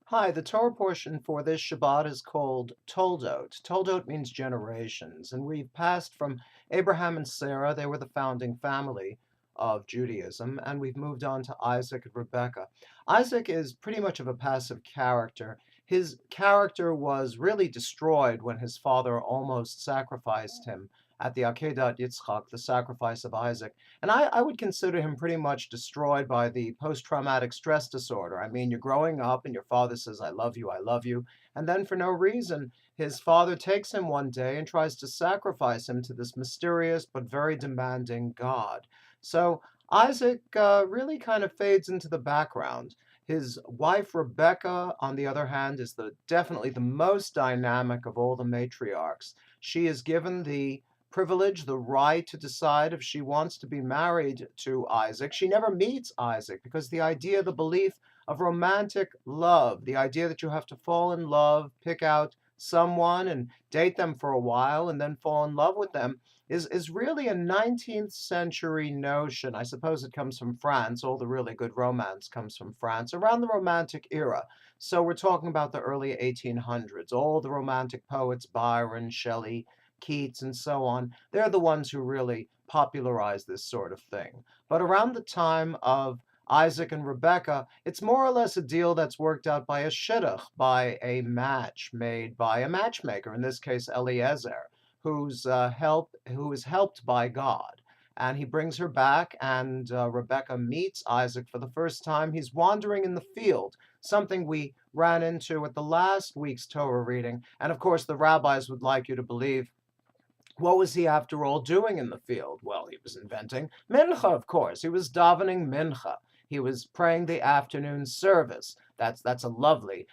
Hi, the Torah portion for this Shabbat is called Toledote. Toledote means generations, and we've passed from Abraham and Sarah, they were the founding family of Judaism, and we've moved on to Isaac and Rebekah. Isaac is pretty much of a passive character. His character was really destroyed when his father almost sacrificed him at the Akedat Yitzchak, the sacrifice of Isaac. And I would consider him pretty much destroyed by the post-traumatic stress disorder. I mean, you're growing up and your father says, I love you. And then for no reason, his father takes him one day and tries to sacrifice him to this mysterious but very demanding God. So Isaac really kind of fades into the background. His wife Rebecca, on the other hand, is definitely the most dynamic of all the matriarchs. She is given the privilege, the right to decide if she wants to be married to Isaac. She never meets Isaac because the idea, the belief of romantic love, the idea that you have to fall in love, pick out someone and date them for a while and then fall in love with them is really a 19th century notion. I suppose it comes from France. All the really good romance comes from France around the Romantic era. So we're talking about the early 1800s. All the Romantic poets, Byron, Shelley, Keats, and so on, they're the ones who really popularized this sort of thing. But around the time of Isaac and Rebekah, it's more or less a deal that's worked out by a shidduch, by a match made by a matchmaker, in this case Eliezer, who is helped by God. And he brings her back, and Rebekah meets Isaac for the first time. He's wandering in the field, something we ran into at the last week's Torah reading. And of course, the rabbis would like you to believe what was he, after all, doing in the field? Well, he was inventing mincha, of course. He was davening mincha. He was praying the afternoon service. That's a lovely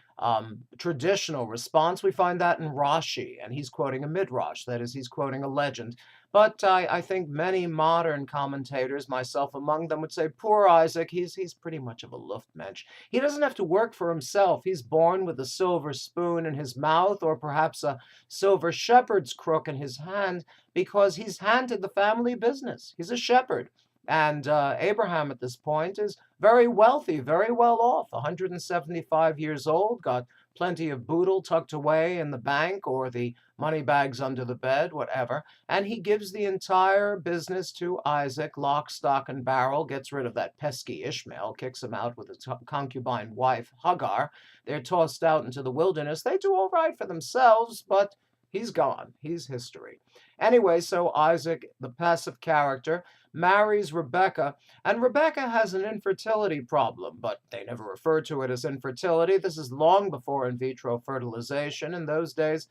traditional response. We find that in Rashi, and he's quoting a midrash. That is, he's quoting a legend. But I think many modern commentators, myself among them, would say, poor Isaac, he's pretty much of a luftmensch. He doesn't have to work for himself. He's born with a silver spoon in his mouth, or perhaps a silver shepherd's crook in his hand, because he's handed the family business. He's a shepherd. And Abraham at this point is very wealthy, very well off, 175 years old, got plenty of boodle tucked away in the bank or the money bags under the bed, whatever. And he gives the entire business to Isaac, lock, stock, and barrel, gets rid of that pesky Ishmael, kicks him out with his concubine wife, Hagar. They're tossed out into the wilderness. They do all right for themselves, but he's gone. He's history. Anyway, so Isaac, the passive character, marries Rebecca, and Rebecca has an infertility problem, but they never refer to it as infertility. This is long before in vitro fertilization. In those days,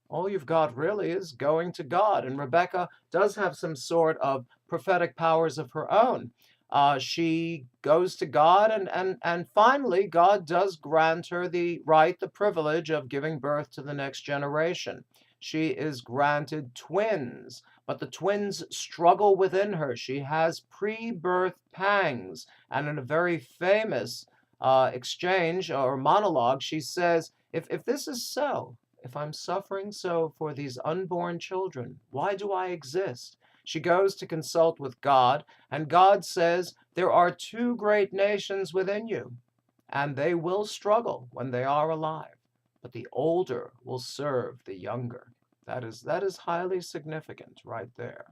all you've got really is going to God. And Rebecca does have some sort of prophetic powers of her own. She goes to God, and finally, God does grant her the right, the privilege of giving birth to the next generation. She is granted twins, but the twins struggle within her. She has pre-birth pangs, and in a very famous exchange or monologue, she says, if this is so, if I'm suffering so for these unborn children, why do I exist? She goes to consult with God, and God says, there are two great nations within you, and they will struggle when they are alive, but the older will serve the younger. That is highly significant right there.